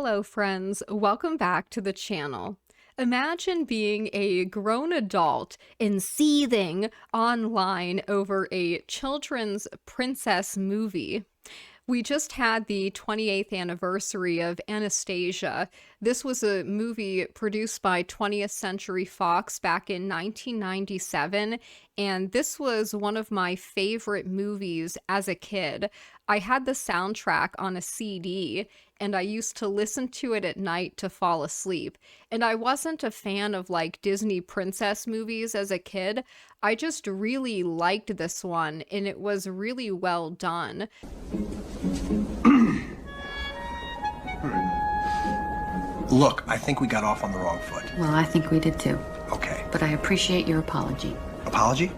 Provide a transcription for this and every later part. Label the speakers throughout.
Speaker 1: Hello friends, welcome back to the channel. Imagine being a grown adult and seething online over a children's princess movie. We just had the 28th anniversary of Anastasia. This was a movie produced by 20th Century Fox back in 1997, and this was one of my favorite movies as a kid. I had the soundtrack on a CD, and I used to listen to it at night to fall asleep. And I wasn't a fan of like Disney princess movies as a kid. I just really liked this one, and it was really well done.
Speaker 2: Look, I think we got off on the wrong foot.
Speaker 3: Well, I think we did too.
Speaker 2: Okay.
Speaker 3: But I appreciate your apology.
Speaker 2: Apology?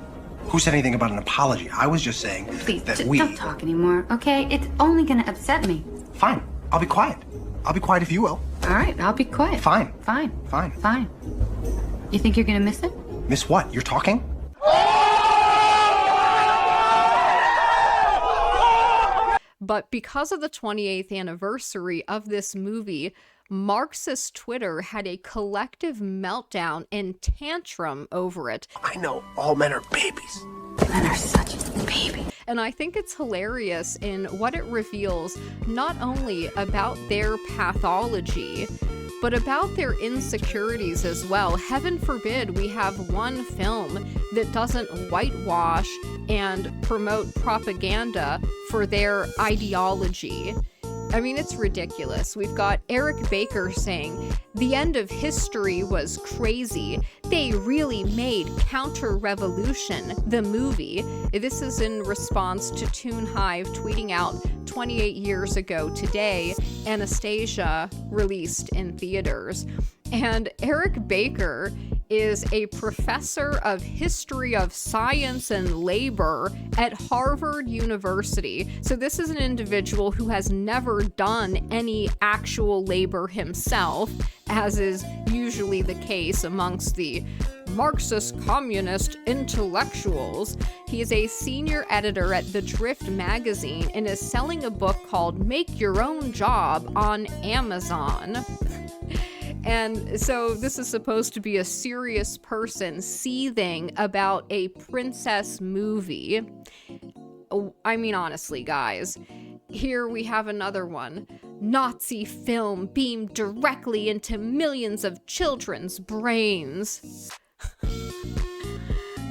Speaker 2: Who said anything about an apology? I was just saying
Speaker 3: Please,
Speaker 2: that
Speaker 3: don't talk anymore, okay? It's only gonna upset me.
Speaker 2: Fine. I'll be quiet. I'll be quiet if you will.
Speaker 3: All right, I'll be quiet.
Speaker 2: Fine.
Speaker 3: Fine.
Speaker 2: Fine.
Speaker 3: Fine. You think you're gonna miss it?
Speaker 2: Miss what? You're talking?
Speaker 1: But because of the 28th anniversary of this movie, Marxist Twitter had a collective meltdown and tantrum over it.
Speaker 2: I know all men are babies.
Speaker 3: Men are such babies.
Speaker 1: And I think it's hilarious in what it reveals not only about their pathology, but about their insecurities as well. Heaven forbid we have one film that doesn't whitewash and promote propaganda for their ideology. I mean, it's ridiculous. We've got Eric Baker saying, "The end of history was crazy. They really made Counter-Revolution, the movie." This is in response to Toon Hive tweeting out 28 years ago today, Anastasia released in theaters. And Eric Baker is a professor of history of science and labor at Harvard University. So this is an individual who has never done any actual labor himself, as is usually the case amongst the Marxist communist intellectuals. He is a senior editor at The Drift magazine and is selling a book called Make Your Own Job on Amazon. And so this is supposed to be a serious person seething about a princess movie. I mean, honestly, guys, here we have another one. Nazi film beamed directly into millions of children's brains.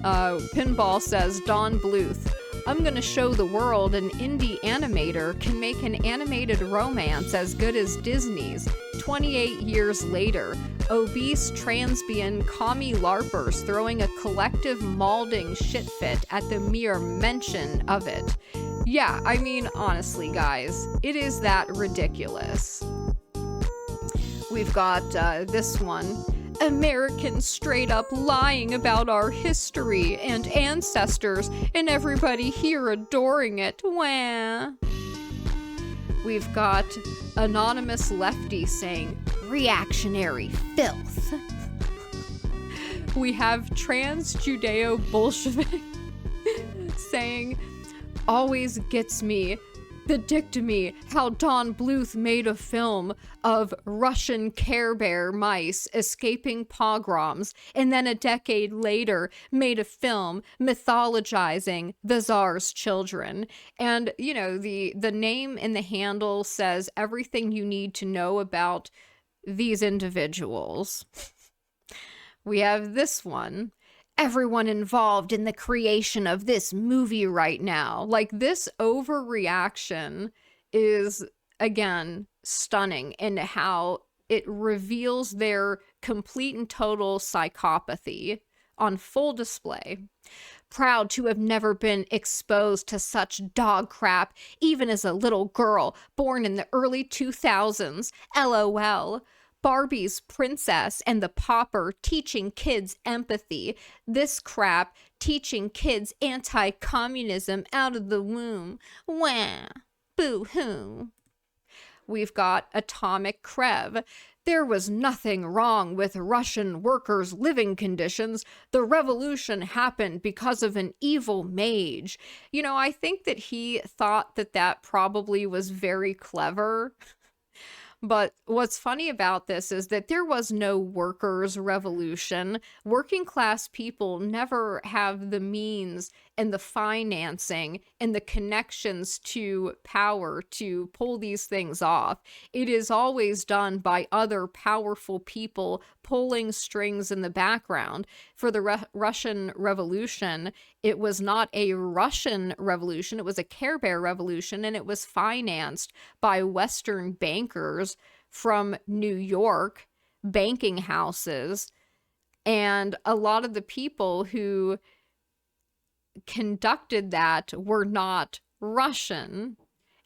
Speaker 1: Pinball says, Don Bluth, "I'm gonna show the world an indie animator can make an animated romance as good as Disney's. 28 years later, obese transbian commie LARPers throwing a collective maulding shit fit at the mere mention of it." Yeah, I mean, honestly, guys, it is that ridiculous. We've got this one. "Americans straight up lying about our history and ancestors, and everybody here adoring it. Wah." We've got anonymous lefty saying, "Reactionary filth." We have trans Judeo-Bolshevik saying, "Always gets me the dictomy how Don Bluth made a film of Russian Care Bear mice escaping pogroms, and then a decade later made a film mythologizing the Tsar's children." And, you know, the name in the handle says everything you need to know about these individuals. We have this one. "Everyone involved in the creation of this movie right now." Like, this overreaction is, again, stunning in how it reveals their complete and total psychopathy on full display. "Proud to have never been exposed to such dog crap, even as a little girl born in the early 2000s. LOL. Barbie's princess and the pauper teaching kids empathy. This crap teaching kids anti-communism out of the womb. Wah. Boo-hoo." We've got Atomic Krev. "There was nothing wrong with Russian workers' living conditions. The revolution happened because of an evil mage." You know, I think that he thought that that probably was very clever. But what's funny about this is that there was no workers' revolution. Working class people never have the means and the financing and the connections to power to pull these things off. It is always done by other powerful people pulling strings in the background. For the Russian Revolution, it was not a Russian revolution, it was a Care Bear revolution, and it was financed by Western bankers from New York, banking houses, and a lot of the people who conducted that were not Russian.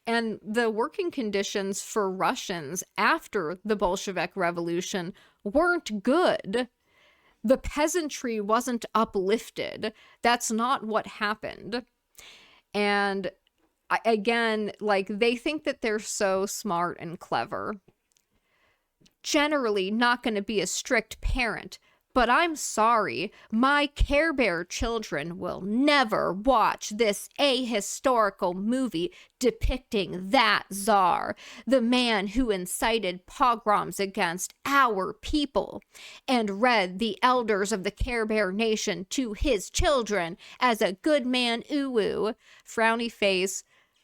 Speaker 1: And the working conditions for Russians after the Bolshevik Revolution weren't good. The peasantry wasn't uplifted. That's not what happened. And again, like, they think that they're so smart and clever. Generally not going to be a strict parent, but I'm sorry, my Care Bear children will never watch this ahistorical movie depicting that Tsar, the man who incited pogroms against our people, and read the elders of the Care Bear nation to his children as a good man ooh, frowny face,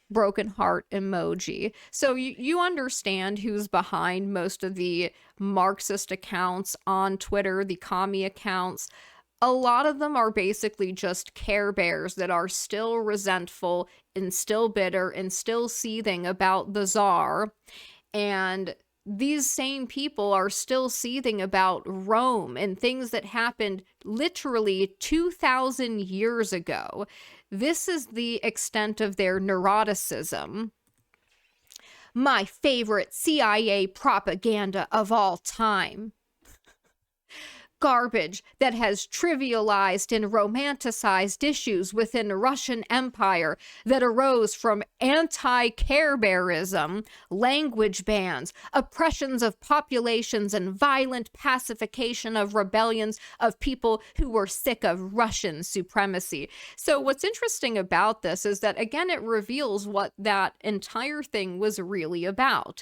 Speaker 1: broken heart emoji. So you understand who's behind most of the Marxist accounts on Twitter, the commie accounts. A lot of them are basically just Care Bears that are still resentful and still bitter and still seething about the Tsar. And these same people are still seething about Rome and things that happened literally 2,000 years ago. This is the extent of their neuroticism. My favorite CIA propaganda of all time. Garbage that has trivialized and romanticized issues within Russian Empire that arose from anti-Care Bearism, language bans, oppressions of populations, and violent pacification of rebellions of people who were sick of Russian supremacy. So what's interesting about this is that, again, it reveals what that entire thing was really about.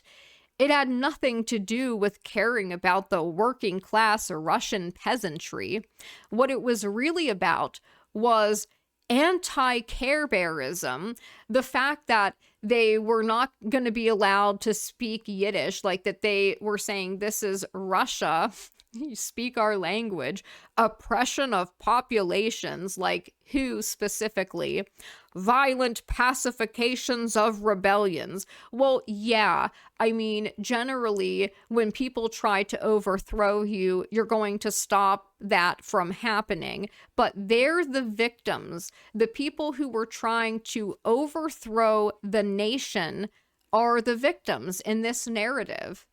Speaker 1: It had nothing to do with caring about the working class Russian peasantry. What it was really about was anti-Care Bearism, the fact that they were not going to be allowed to speak Yiddish, like that they were saying, this is Russia, you speak our language, oppression of populations, like who specifically, violent pacifications of rebellions. Well, yeah, I mean, generally, when people try to overthrow you, you're going to stop that from happening. But they're the victims. The people who were trying to overthrow the nation are the victims in this narrative.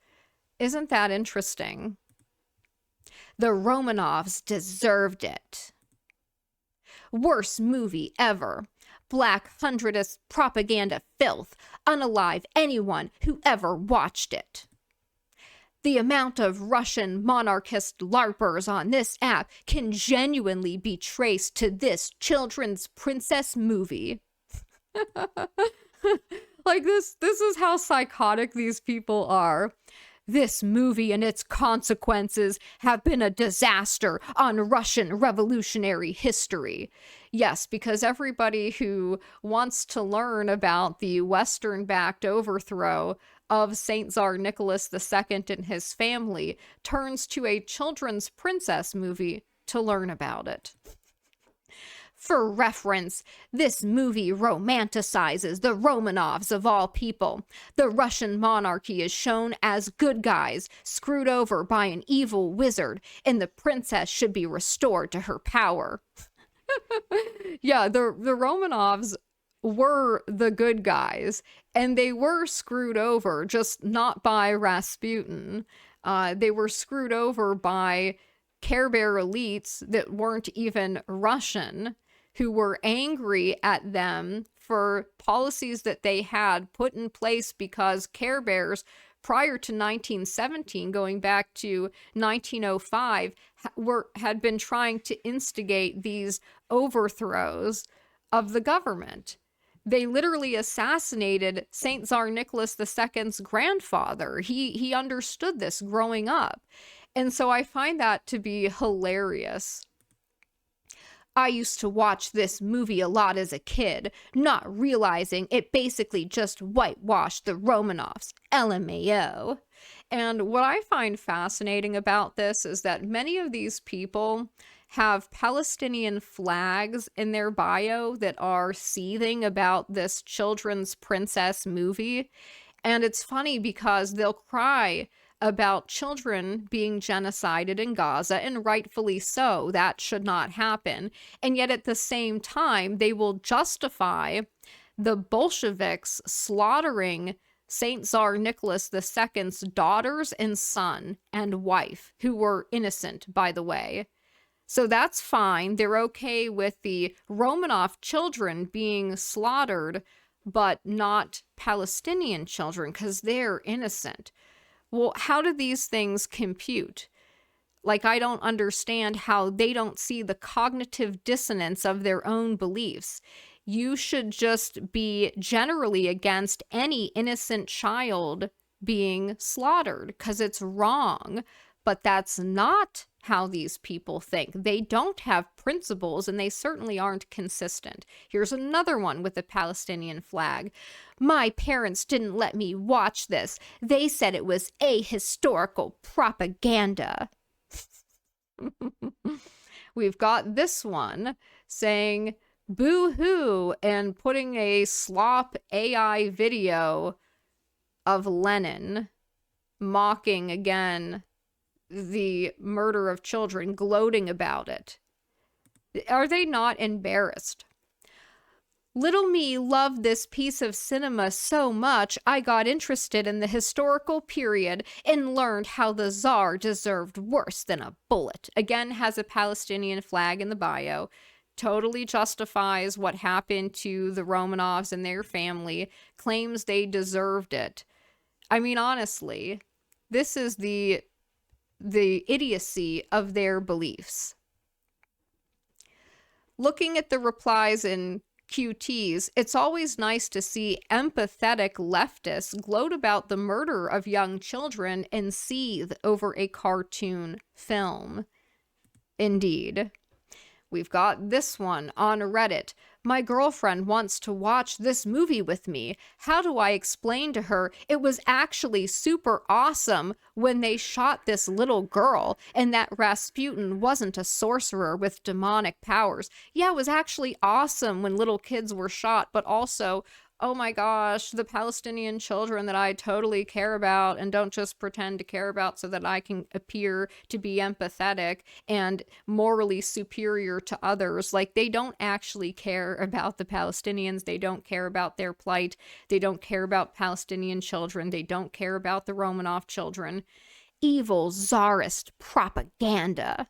Speaker 1: Isn't that interesting? The Romanovs deserved it. Worst movie ever. Black hundredist propaganda filth. Unalive anyone who ever watched it. The amount of Russian monarchist LARPers on this app can genuinely be traced to this children's princess movie. Like this is how psychotic these people are. This movie and its consequences have been a disaster on Russian revolutionary history. Yes, because everybody who wants to learn about the Western-backed overthrow of Saint Tsar Nicholas II and his family turns to a children's princess movie to learn about it. For reference, this movie romanticizes the Romanovs of all people. The Russian monarchy is shown as good guys, screwed over by an evil wizard, and the princess should be restored to her power. Yeah, the Romanovs were the good guys, and they were screwed over, just not by Rasputin. They were screwed over by Care Bear elites that weren't even Russian, who were angry at them for policies that they had put in place because Care Bears, prior to 1917, going back to 1905, had been trying to instigate these overthrows of the government. They literally assassinated Saint Tsar Nicholas II's grandfather. He understood this growing up. And so I find that to be hilarious. I used to watch this movie a lot as a kid, not realizing it basically just whitewashed the Romanovs. LMAO. And what I find fascinating about this is that many of these people have Palestinian flags in their bio that are seething about this children's princess movie. And it's funny because they'll cry about children being genocided in Gaza, and rightfully so. That should not happen. And yet at the same time, they will justify the Bolsheviks slaughtering Saint Tsar Nicholas II's daughters and son and wife, who were innocent, by the way. So that's fine. They're okay with the Romanov children being slaughtered, but not Palestinian children because they're innocent. Well, how do these things compute? Like, I don't understand how they don't see the cognitive dissonance of their own beliefs. You should just be generally against any innocent child being slaughtered because it's wrong. But that's not how these people think. They don't have principles, and they certainly aren't consistent. Here's another one with the Palestinian flag. My parents didn't let me watch this. They said it was ahistorical propaganda. We've got this one saying boo-hoo and putting a slop AI video of Lenin mocking again the murder of children, gloating about it. Are they not embarrassed? Little me loved this piece of cinema so much, I got interested in the historical period and learned how the Tsar deserved worse than a bullet. Again, has a Palestinian flag in the bio. Totally justifies what happened to the Romanovs and their family. Claims they deserved it. I mean, honestly, this is the idiocy of their beliefs. Looking at the replies in QTs, it's always nice to see empathetic leftists gloat about the murder of young children and seethe over a cartoon film. Indeed. We've got this one on Reddit. My girlfriend wants to watch this movie with me. How do I explain to her it was actually super awesome when they shot this little girl and that Rasputin wasn't a sorcerer with demonic powers? Yeah, it was actually awesome when little kids were shot, but also, oh my gosh, the Palestinian children that I totally care about and don't just pretend to care about so that I can appear to be empathetic and morally superior to others. Like, they don't actually care about the Palestinians. They don't care about their plight. They don't care about Palestinian children. They don't care about the Romanov children. Evil czarist propaganda.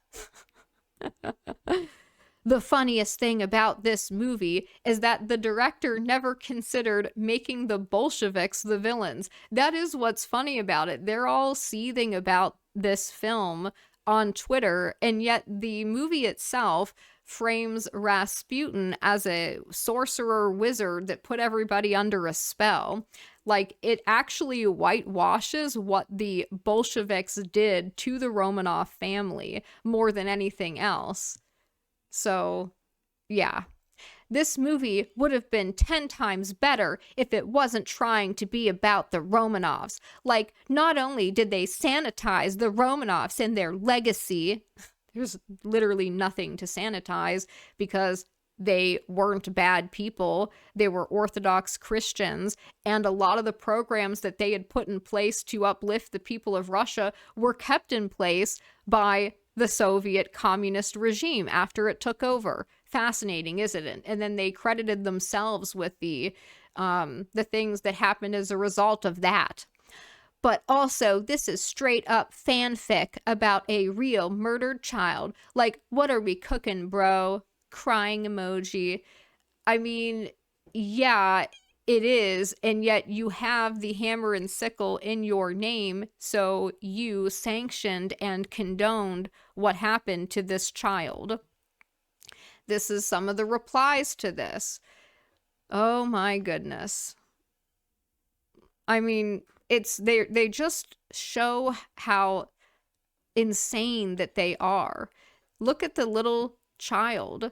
Speaker 1: The funniest thing about this movie is that the director never considered making the Bolsheviks the villains. That is what's funny about it. They're all seething about this film on Twitter, and yet the movie itself frames Rasputin as a sorcerer wizard that put everybody under a spell. Like, it actually whitewashes what the Bolsheviks did to the Romanov family more than anything else. So, yeah. This movie would have been 10 times better if it wasn't trying to be about the Romanovs. Like, not only did they sanitize the Romanovs and their legacy, there's literally nothing to sanitize because they weren't bad people. They were Orthodox Christians, and a lot of the programs that they had put in place to uplift the people of Russia were kept in place by the Soviet communist regime after it took over. Fascinating, isn't it? And then they credited themselves with the things that happened as a result of that. But also, this is straight up fanfic about a real murdered child. Like, what are we cooking, bro? Crying emoji. I mean, yeah, it is, and yet you have the hammer and sickle in your name, so you sanctioned and condoned what happened to this child. This is some of the replies to this. Oh my goodness. I mean, they just show how insane that they are. Look at the little child,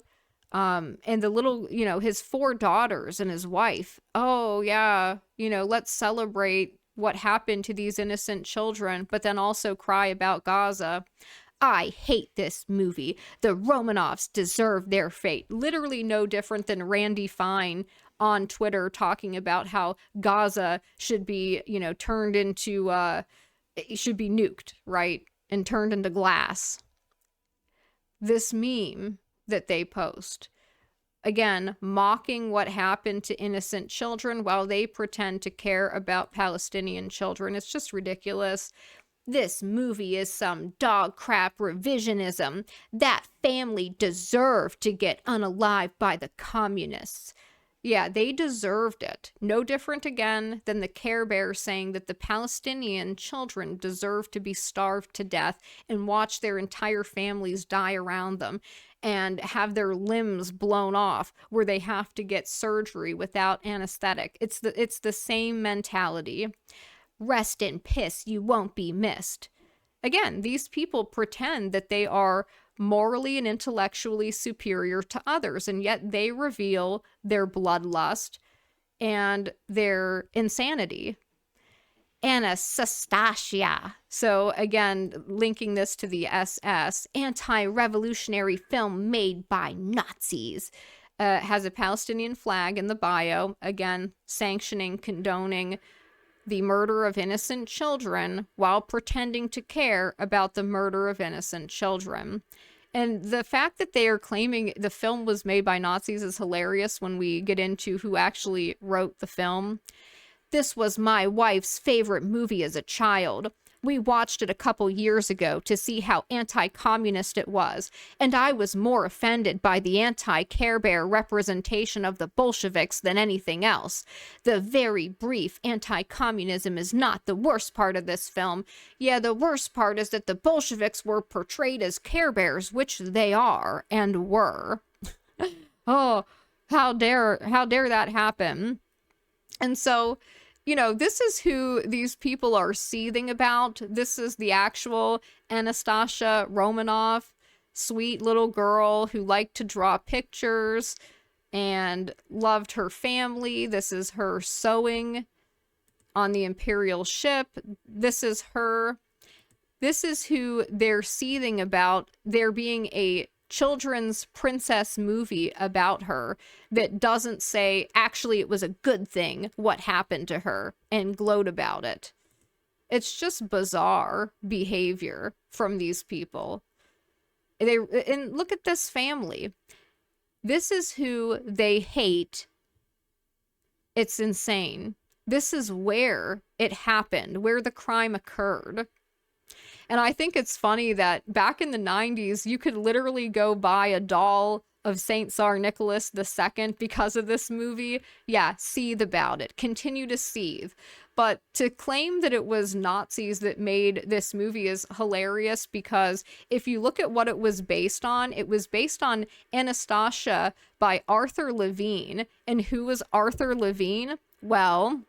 Speaker 1: and the little, his 4 daughters and his wife. Oh yeah, let's celebrate what happened to these innocent children, but then also cry about Gaza. I hate this movie. The Romanovs deserve their fate. Literally no different than Randy Fine on Twitter talking about how Gaza should be, turned into, it should be nuked, right? And turned into glass. This meme that they post, again, mocking what happened to innocent children while they pretend to care about Palestinian children. It's just ridiculous. This movie is some dog crap revisionism. That family deserved to get unalived by the communists. Yeah, they deserved it. No different again than the Care Bear saying that the Palestinian children deserve to be starved to death and watch their entire families die around them and have their limbs blown off where they have to get surgery without anesthetic. It's the same mentality. Rest in piss, you won't be missed. Again, these people pretend that they are morally and intellectually superior to others, and yet they reveal their bloodlust and their insanity. Anastasia. So again, linking this to the SS, anti-revolutionary film made by Nazis. Has a Palestinian flag in the bio, again, sanctioning, condoning the murder of innocent children while pretending to care about the murder of innocent children. And the fact that they are claiming the film was made by Nazis is hilarious when we get into who actually wrote the film. This was my wife's favorite movie as a child. We watched it a couple years ago to see how anti-communist it was, and I was more offended by the anti-Care Bear representation of the Bolsheviks than anything else. The very brief anti-communism is not the worst part of this film. Yeah, the worst part is that the Bolsheviks were portrayed as Care Bears, which they are and were. Oh, how dare that happen? And so, this is who these people are seething about. This is the actual Anastasia Romanov, sweet little girl who liked to draw pictures and loved her family. This is her sewing on the Imperial ship. This is her. This is who they're seething about. There being a children's princess movie about her that doesn't say actually it was a good thing what happened to her and gloat about it. It's just bizarre behavior from these people. And look at this family. This is who they hate. It's insane. This is where it happened, where the crime occurred. And I think it's funny that back in the 90s, you could literally go buy a doll of Saint Tsar Nicholas II because of this movie. Yeah, seethe about it. Continue to seethe. But to claim that it was Nazis that made this movie is hilarious, because if you look at what it was based on Anastasia by Arthur Levine. And who was Arthur Levine? Well,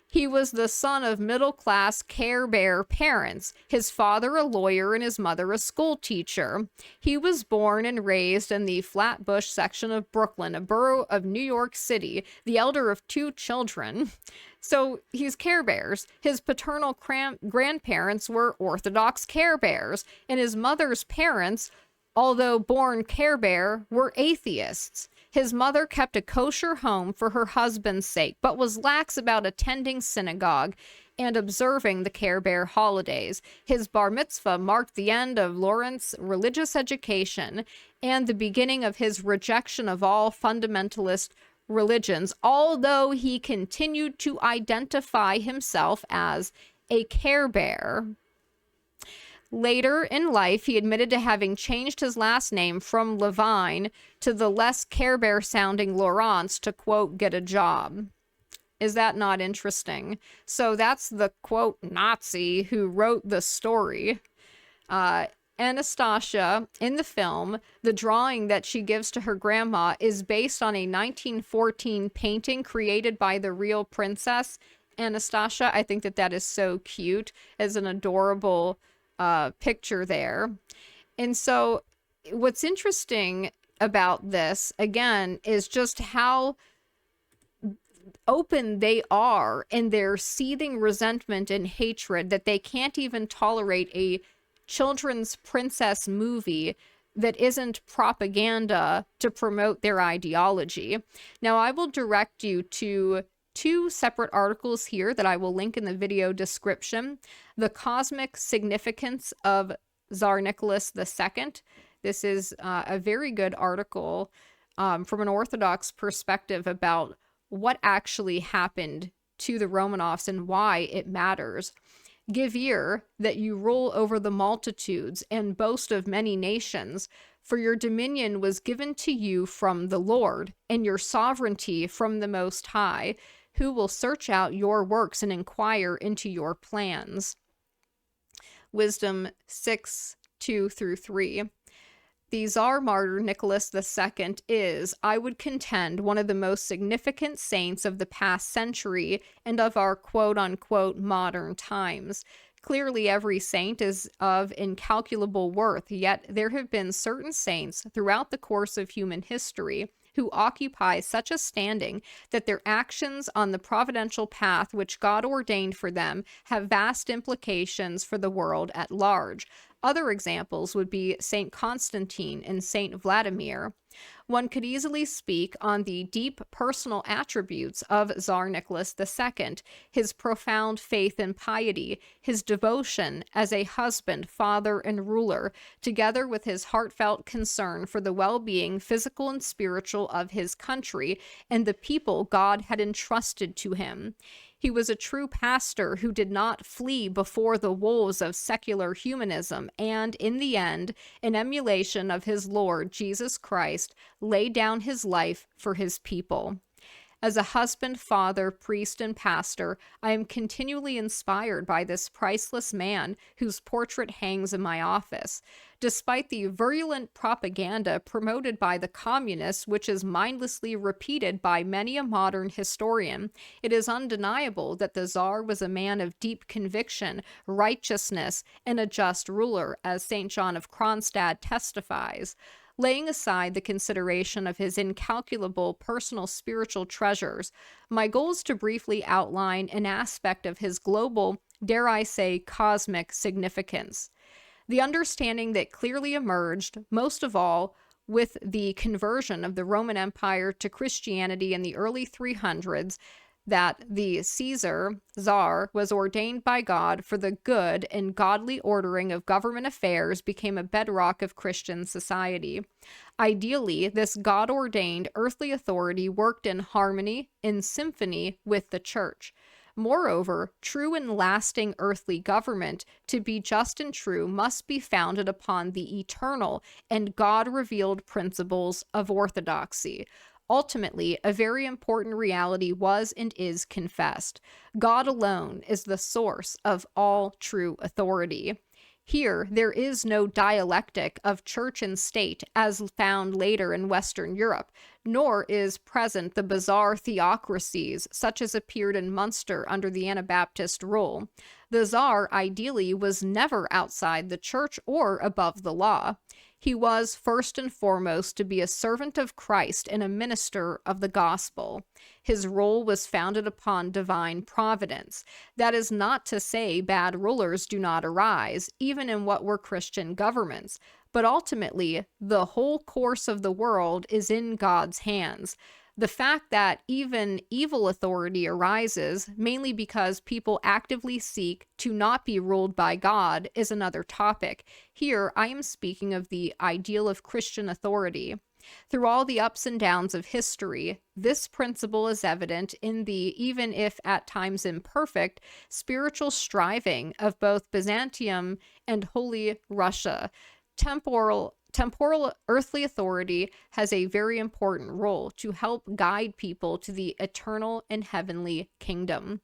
Speaker 1: he was the son of middle-class Care Bear parents, his father a lawyer and his mother a school teacher. He was born and raised in the Flatbush section of Brooklyn, a borough of New York City, the elder of 2 children. So he's Care Bears. His paternal grandparents were Orthodox Care Bears, and his mother's parents, although born Care Bear, were atheists. His mother kept a kosher home for her husband's sake, but was lax about attending synagogue and observing the Care Bear holidays. His bar mitzvah marked the end of Lawrence's religious education and the beginning of his rejection of all fundamentalist religions, although he continued to identify himself as a Care Bear. Later in life, he admitted to having changed his last name from Levine to the less Care Bear sounding Laurence to, quote, get a job. Is that not interesting? So that's the, quote, Nazi who wrote the story. Anastasia, in the film, the drawing that she gives to her grandma is based on a 1914 painting created by the real princess, Anastasia. I think that is so cute as an adorable picture there. And so what's interesting about this, again, is just how open they are in their seething resentment and hatred that they can't even tolerate a children's princess movie that isn't propaganda to promote their ideology. Now, I will direct you to two separate articles here that I will link in the video description. The Cosmic Significance of Tsar Nicholas II. This is a very good article from an Orthodox perspective about what actually happened to the Romanovs and why it matters. Give ear that you rule over the multitudes and boast of many nations, for your dominion was given to you from the Lord, and your sovereignty from the Most High, who will search out your works and inquire into your plans. Wisdom 6:2-3. The Tsar martyr Nicholas II is, I would contend, one of the most significant saints of the past century and of our quote-unquote modern times. Clearly, every saint is of incalculable worth, yet there have been certain saints throughout the course of human history who occupy such a standing that their actions on the providential path which God ordained for them have vast implications for the world at large. Other examples would be Saint Constantine and Saint Vladimir. One could easily speak on the deep personal attributes of Tsar Nicholas II, his profound faith and piety, his devotion as a husband, father, and ruler, together with his heartfelt concern for the well-being, physical and spiritual, of his country and the people God had entrusted to him. He was a true pastor who did not flee before the wolves of secular humanism and, in the end, in emulation of his Lord Jesus Christ, laid down his life for his people. As a husband, father, priest, and pastor, I am continually inspired by this priceless man whose portrait hangs in my office. Despite the virulent propaganda promoted by the communists, which is mindlessly repeated by many a modern historian, it is undeniable that the Tsar was a man of deep conviction, righteousness, and a just ruler, as St. John of Kronstadt testifies. Laying aside the consideration of his incalculable personal spiritual treasures, my goal is to briefly outline an aspect of his global, dare I say, cosmic significance. The understanding that clearly emerged, most of all, with the conversion of the Roman Empire to Christianity in the early 300s, that the Caesar, Tsar, was ordained by God for the good and godly ordering of government affairs became a bedrock of Christian society. Ideally, this God-ordained earthly authority worked in harmony, in symphony with the church. Moreover, true and lasting earthly government, to be just and true, must be founded upon the eternal and God-revealed principles of orthodoxy. Ultimately, a very important reality was and is confessed. God alone is the source of all true authority. Here, there is no dialectic of church and state as found later in Western Europe, nor is present the bizarre theocracies such as appeared in Munster under the Anabaptist rule. The Tsar, ideally, was never outside the church or above the law. He was, first and foremost, to be a servant of Christ and a minister of the gospel. His role was founded upon divine providence. That is not to say bad rulers do not arise, even in what were Christian governments. But ultimately, the whole course of the world is in God's hands. The fact that even evil authority arises, mainly because people actively seek to not be ruled by God, is another topic. Here, I am speaking of the ideal of Christian authority. Through all the ups and downs of history, this principle is evident in the, even if at times imperfect, spiritual striving of both Byzantium and Holy Russia. Temporal earthly authority has a very important role to help guide people to the eternal and heavenly kingdom.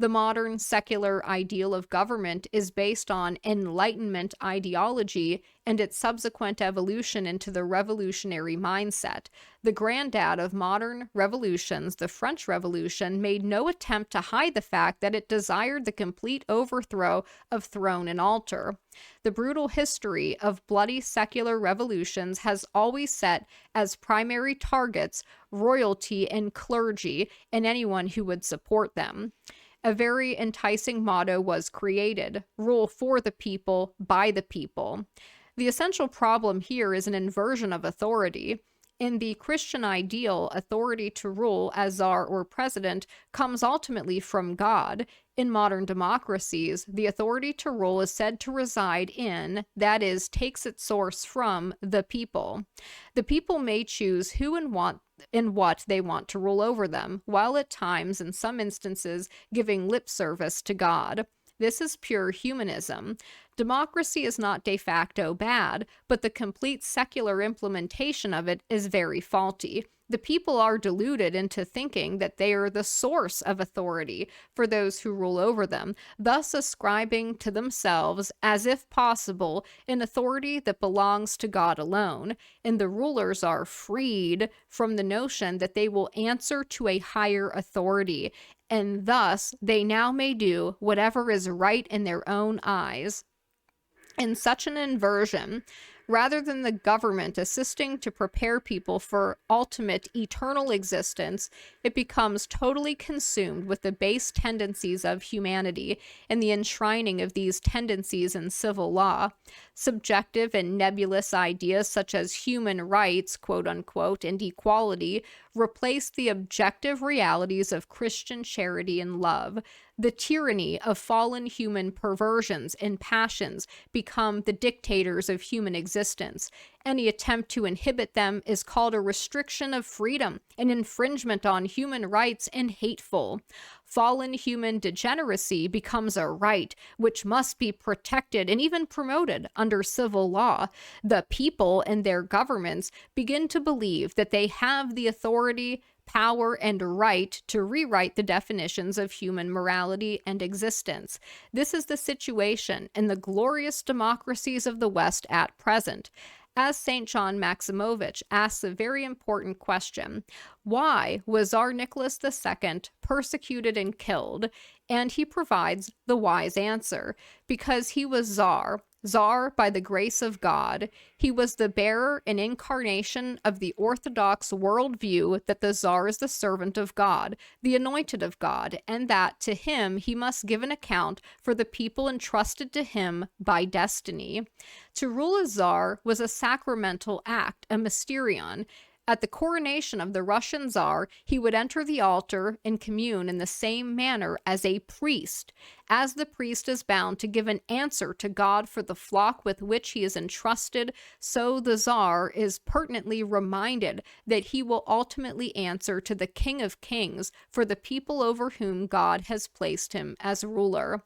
Speaker 1: The modern secular ideal of government is based on Enlightenment ideology and its subsequent evolution into the revolutionary mindset. The granddad of modern revolutions, the French Revolution, made no attempt to hide the fact that it desired the complete overthrow of throne and altar. The brutal history of bloody secular revolutions has always set as primary targets royalty and clergy and anyone who would support them. A very enticing motto was created: rule for the people, by the people. The essential problem here is an inversion of authority. In the Christian ideal, authority to rule as czar or president comes ultimately from God. In modern democracies, the authority to rule is said to reside in, that is, takes its source from, the people. The people may choose who and what they want to rule over them, while at times, in some instances, giving lip service to God. This is pure humanism. Democracy is not de facto bad, but the complete secular implementation of it is very faulty. The people are deluded into thinking that they are the source of authority for those who rule over them, thus ascribing to themselves, as if possible, an authority that belongs to God alone, and the rulers are freed from the notion that they will answer to a higher authority, and thus they now may do whatever is right in their own eyes. In such an inversion, rather than the government assisting to prepare people for ultimate eternal existence, it becomes totally consumed with the base tendencies of humanity and the enshrining of these tendencies in civil law. Subjective and nebulous ideas such as human rights, quote unquote, and equality replace the objective realities of Christian charity and love. The tyranny of fallen human perversions and passions become the dictators of human existence. Any attempt to inhibit them is called a restriction of freedom, an infringement on human rights, and hateful. Fallen human degeneracy becomes a right which must be protected and even promoted under civil law. The people and their governments begin to believe that they have the authority, power, and right to rewrite the definitions of human morality and existence. This is the situation in the glorious democracies of the West at present. As St. John Maximovich asks a very important question: why was Tsar Nicholas II persecuted and killed? And he provides the wise answer: because he was Tsar. Tsar by the grace of God. He was the bearer and incarnation of the orthodox worldview that the Tsar is the servant of God, the anointed of God, and that to him he must give an account for the people entrusted to him by destiny. To rule as Tsar was a sacramental act, a mysterion. At the coronation of the Russian Tsar, he would enter the altar and commune in the same manner as a priest. As the priest is bound to give an answer to God for the flock with which he is entrusted, so the Tsar is pertinently reminded that he will ultimately answer to the King of Kings for the people over whom God has placed him as ruler.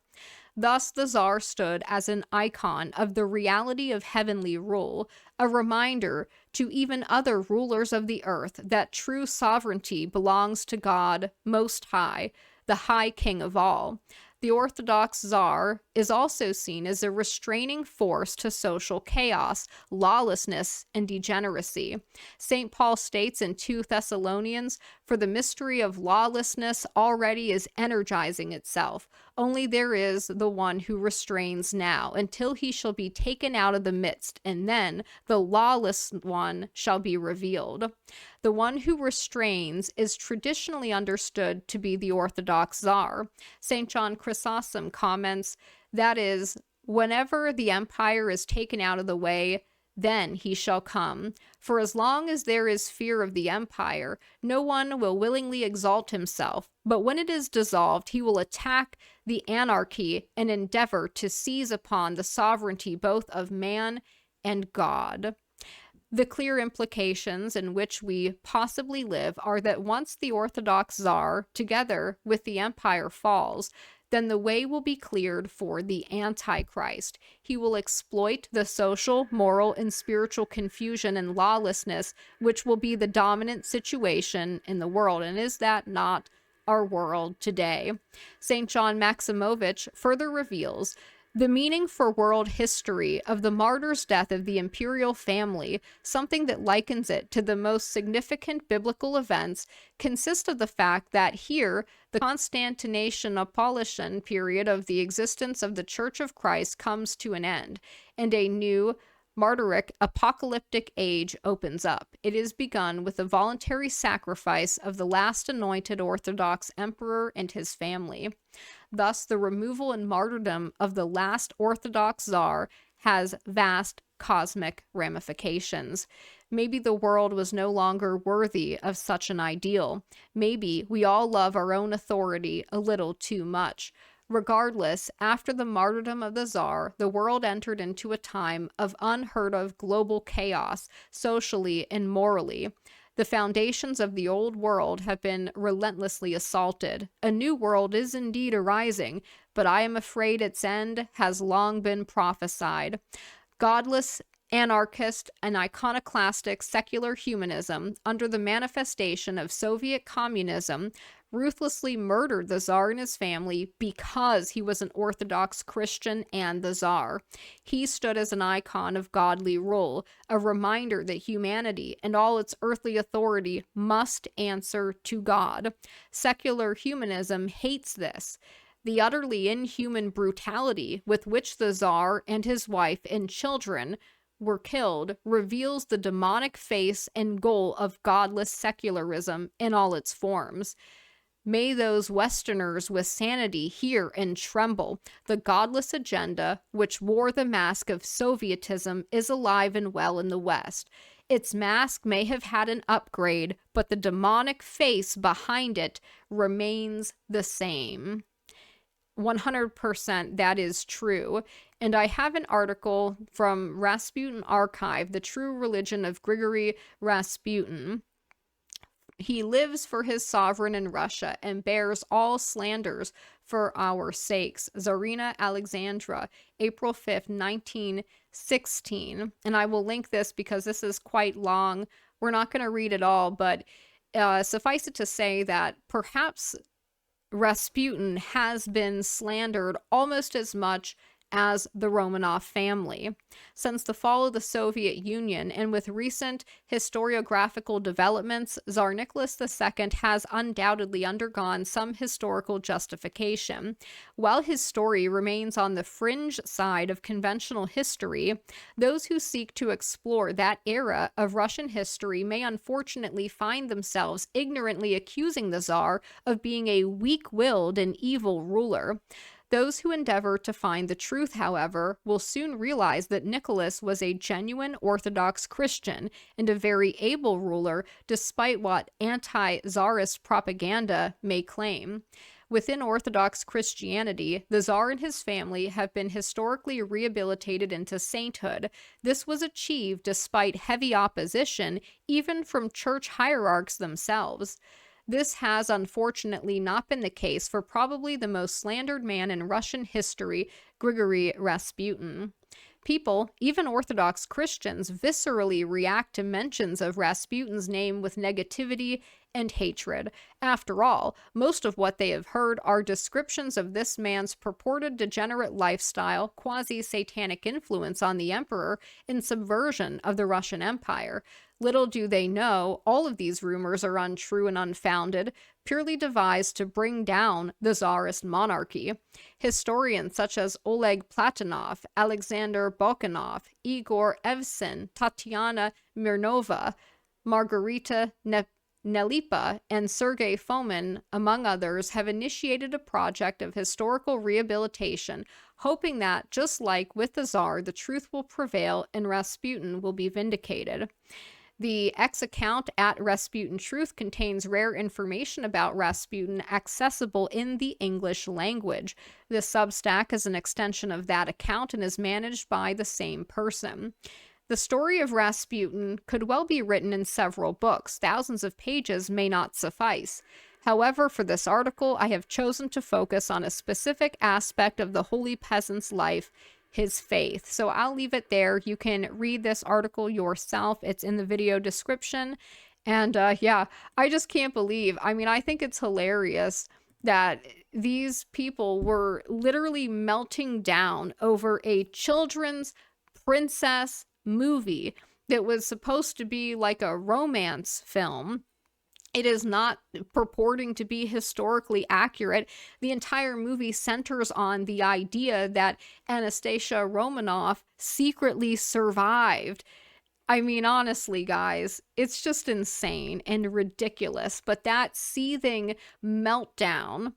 Speaker 1: Thus, the Tsar stood as an icon of the reality of heavenly rule, a reminder to even other rulers of the earth that true sovereignty belongs to God Most High, the High King of all. The Orthodox Tsar is also seen as a restraining force to social chaos, lawlessness, and degeneracy. St. Paul states in 2 Thessalonians, "For the mystery of lawlessness already is energizing itself. Only there is the one who restrains now, until he shall be taken out of the midst, and then the lawless one shall be revealed." The one who restrains is traditionally understood to be the Orthodox Tsar. St. John Chrysostom comments, that is, whenever the empire is taken out of the way, then he shall come. For as long as there is fear of the empire, no one will willingly exalt himself, but when it is dissolved, he will attack the anarchy and endeavor to seize upon the sovereignty both of man and God. The clear implications in which we possibly live are that once the Orthodox Tsar, together with the empire, falls, then the way will be cleared for the Antichrist. He will exploit the social, moral, and spiritual confusion and lawlessness, which will be the dominant situation in the world. And is that not our world today. St. John Maximovich further reveals the meaning for world history of the martyr's death of the imperial family, something that likens it to the most significant biblical events, consists of the fact that here, the Constantinopolitan period of the existence of the Church of Christ comes to an end, and a new martyric apocalyptic age opens up. It is begun with the voluntary sacrifice of the last anointed Orthodox emperor and his family. Thus, the removal and martyrdom of the last Orthodox Tsar has vast cosmic ramifications. Maybe the world was no longer worthy of such an ideal. Maybe we all love our own authority a little too much. Regardless, after the martyrdom of the Tsar, the world entered into a time of unheard of global chaos, socially and morally. The foundations of the old world have been relentlessly assaulted. A new world is indeed arising, but I am afraid its end has long been prophesied. Godless, anarchist, and iconoclastic secular humanism, under the manifestation of Soviet communism, ruthlessly murdered the Tsar and his family because he was an Orthodox Christian and the Tsar. He stood as an icon of godly rule, a reminder that humanity and all its earthly authority must answer to God. Secular humanism hates this. The utterly inhuman brutality with which the Tsar and his wife and children were killed reveals the demonic face and goal of godless secularism in all its forms. May those Westerners with sanity hear and tremble. The godless agenda, which wore the mask of Sovietism, is alive and well in the West. Its mask may have had an upgrade, but the demonic face behind it remains the same. 100% that is true. And I have an article from Rasputin Archive, The True Religion of Grigory Rasputin. He lives for his sovereign in Russia and bears all slanders for our sakes. Tsarina Alexandra, April 5th, 1916. And I will link this because this is quite long. We're not going to read it all, but suffice it to say that perhaps Rasputin has been slandered almost as much as the Romanov family. Since the fall of the Soviet Union and with recent historiographical developments, Tsar Nicholas II has undoubtedly undergone some historical justification. While his story remains on the fringe side of conventional history, those who seek to explore that era of Russian history may unfortunately find themselves ignorantly accusing the Tsar of being a weak-willed and evil ruler. Those who endeavor to find the truth, however, will soon realize that Nicholas was a genuine Orthodox Christian and a very able ruler, despite what anti-Tsarist propaganda may claim. Within Orthodox Christianity, the Tsar and his family have been historically rehabilitated into sainthood. This was achieved despite heavy opposition, even from church hierarchs themselves. This has unfortunately not been the case for probably the most slandered man in Russian history, Grigory Rasputin. People, even Orthodox Christians, viscerally react to mentions of Rasputin's name with negativity and hatred. After all, most of what they have heard are descriptions of this man's purported degenerate lifestyle, quasi-satanic influence on the emperor, and subversion of the Russian Empire. Little do they know, all of these rumors are untrue and unfounded, purely devised to bring down the Tsarist monarchy. Historians such as Oleg Platonov, Alexander Bolkanov, Igor Evsin, Tatiana Mirnova, Margarita Nelipa, and Sergei Fomin, among others, have initiated a project of historical rehabilitation, hoping that, just like with the Tsar, the truth will prevail and Rasputin will be vindicated. The X account at Rasputin Truth contains rare information about Rasputin accessible in the English language. This Substack is an extension of that account and is managed by the same person. The story of Rasputin could well be written in several books. Thousands of pages may not suffice. However, for this article, I have chosen to focus on a specific aspect of the holy peasant's life, his faith. So I'll leave it there. You can read this article yourself. It's in the video description. And yeah, I just can't believe. I mean, I think it's hilarious that these people were literally melting down over a children's princess movie that was supposed to be like a romance film. It is not purporting to be historically accurate. The entire movie centers on the idea that Anastasia Romanoff secretly survived. I mean, honestly, guys, it's just insane and ridiculous. But that seething meltdown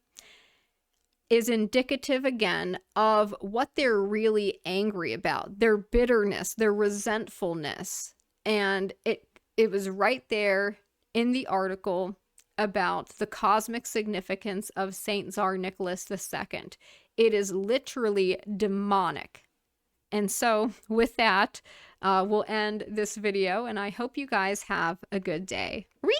Speaker 1: is indicative again of what they're really angry about, their bitterness, their resentfulness. And it was right there in the article about the cosmic significance of Saint Tsar Nicholas II. It is literally demonic. And so with that, we'll end this video, and I hope you guys have a good day. Whee!